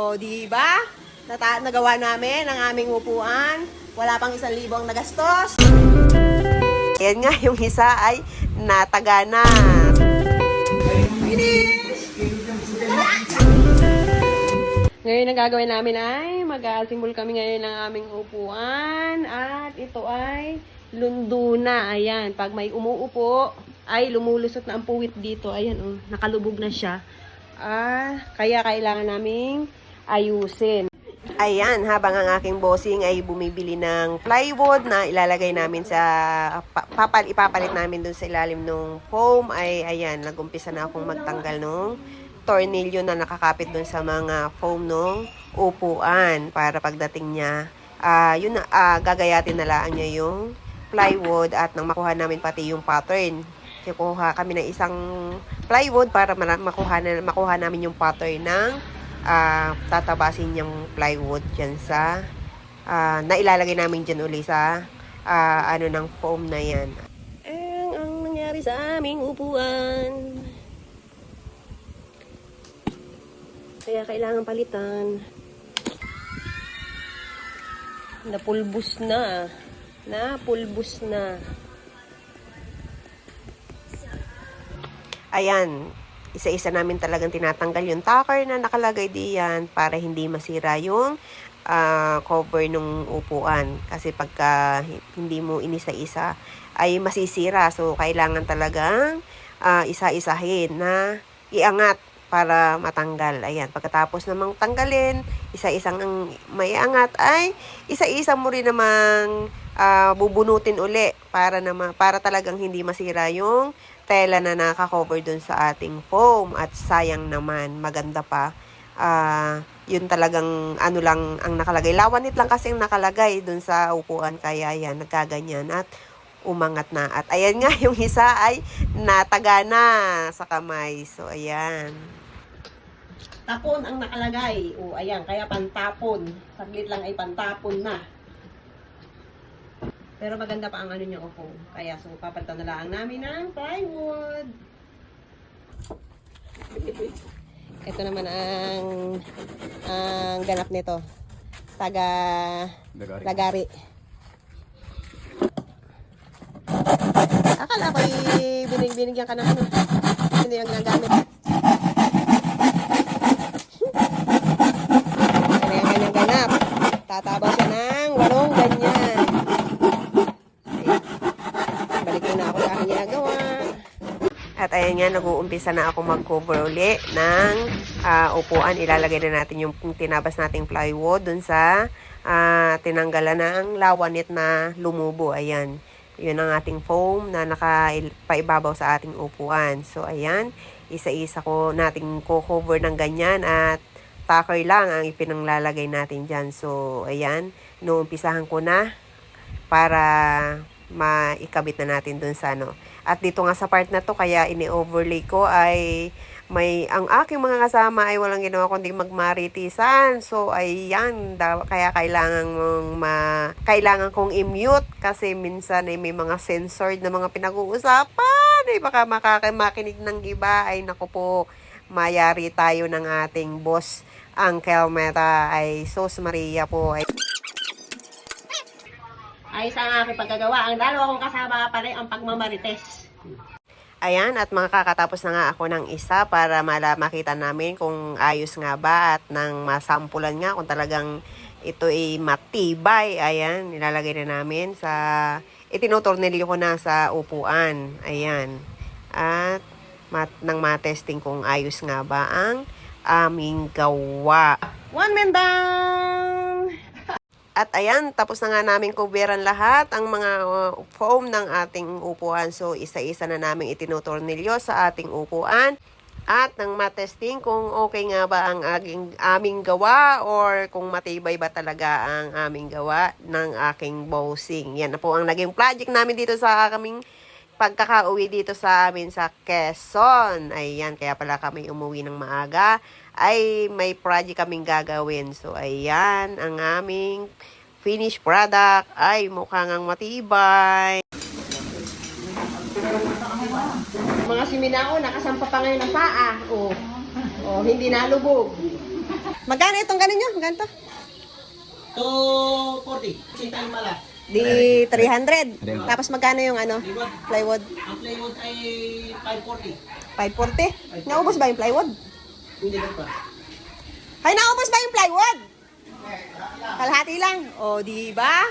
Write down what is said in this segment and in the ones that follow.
O, di ba? Nagawa namin ang aming upuan. Wala pang 1,000 ang nagastos. Ayan nga, yung isa ay natagana. Finish! Ngayon ang gagawin namin ay mag-aasimbol kami ngayon ng aming upuan. At ito ay lundo na. Ayan, pag may umuupo, ay lumulusot na ang puwit dito. Ayan, oh, nakalubog na siya. Kaya kailangan naming ayusin. Ayan, habang ang aking bossing ay bumibili ng plywood na ilalagay namin sa ipapalit namin dun sa ilalim ng foam, ay ayan, nagumpisa na akong magtanggal ng tornilyo na nakakapit dun sa mga foam ng upuan para pagdating niya, gagayatin na lang niya yung plywood at nang makuha namin pati yung pattern. Kukuha kami ng isang plywood para makuha namin yung pattern ng tatabasin yung plywood dyan sa nailalagay namin dyan uli sa ng foam na yan. Ang nangyari sa aming upuan, kaya kailangan palitan. Napulbos na. Ayan, isa-isa namin talagang tinatanggal yung tacker na nakalagay diyan para hindi masira yung cover ng upuan. Kasi pagka hindi mo inisa-isa ay masisira. So, kailangan talagang isa-isahin na iangat para matanggal. Ayan, pagkatapos namang tanggalin, isa-isang may angat ay isa-isa mo rin namang bubunutin uli para talagang hindi masira yung tela na nakakover dun sa ating foam. At sayang naman, maganda pa. Yun talagang lang ang nakalagay. Lawanit lang kasi ang nakalagay dun sa upuan. Kaya yan, nagkaganyan at umangat na. At ayan nga, yung isa ay natagana sa kamay. So, ayan. Tapon ang nakalagay. O, ayan, kaya pantapon. Saglit lang ay pantapon na. Pero maganda pa ang niya, opo. Kaya, so, papalitan na lang namin ng plywood. Ito naman ang ganap nito. Lagari. Akala ko binigyan ka ng hindi yung ginagamit. Kaya kanyang ganap. Tatabaw siya ng 8 ganyan. At ayan nga, nag-uumpisa na ako mag-cover uli ng upuan. Ilalagay na natin yung tinabas nating plywood dun sa tinanggalan ng lawanit na lumubo. Ayan, yun ang ating foam na nakapaibabaw sa ating upuan. So ayan, isa-isa ko nating co-cover ng ganyan at tacker lang ang ipinanglalagay natin dyan. So ayan, inuumpisahan ko na para maikabit na natin dun sa At dito nga sa part na to, kaya ini-overlay ko ay ang aking mga kasama ay walang ginawa kundi magmaritisan. So ayan, kaya kailangan kong i-mute kasi minsan ay may mga censored na mga pinag-uusapan. Ay baka makinig ng iba. Ay naku po, mayari tayo ng ating boss, Uncle Meta. Ay sos Maria po. Ay sa aking pagkagawa, ang dalawa kong kasama pa rin ang pagmamarites. Ayan, at makakatapos na nga ako ng isa para makita namin kung ayos nga ba at nang masampulan nga kung talagang ito ay matibay. Ayan, nilalagay na namin itinutornilyo ko na sa upuan. Ayan, at nang matesting kung ayos nga ba ang aming gawa. 1 man down! At ayan, tapos na nga namin coveran lahat ang mga foam ng ating upuan. So, isa-isa na namin itinutornilyo sa ating upuan. At nang matesting kung okay nga ba ang aming gawa or kung matibay ba talaga ang aming gawa ng aking bossing. Yan na po ang naging project namin dito sa aming pagkakauwi dito sa amin sa Quezon. Ayan, kaya pala kami umuwi ng maaga. Ay may project kaming gagawin. So, ayan, ang aming finished product ay mukhang matibay. Mga siminao, nakasampa pa ngayon ng paa. Oh, hindi nalubog. Magkano itong ganun nyo? Magkano to? 240. Sinta yung mala. Di 300. Tapos magkano yung ano? Plywood. Ang plywood ay 540. 540. Naubos ba yung plywood? Hindi na pa. Ay, naubos ba yung plywood? Kalahati lang. O, di ba?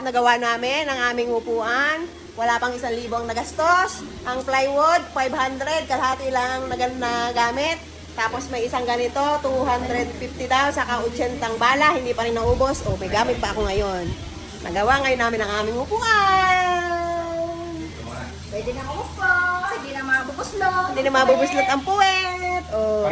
Nagawa namin ang aming upuan. Wala pang 1,000 ang nagastos. Ang plywood, 500. Kalahati lang nagamit. Tapos may isang ganito, 250 daw. Saka 80 bala. Hindi pa rin naubos. O, may gamit pa ako ngayon. Nagawa ngayon namin ang aming upuan. Pwede na umupo, hindi na mabubuslot. Hindi na mabubuslot ang puwet. O.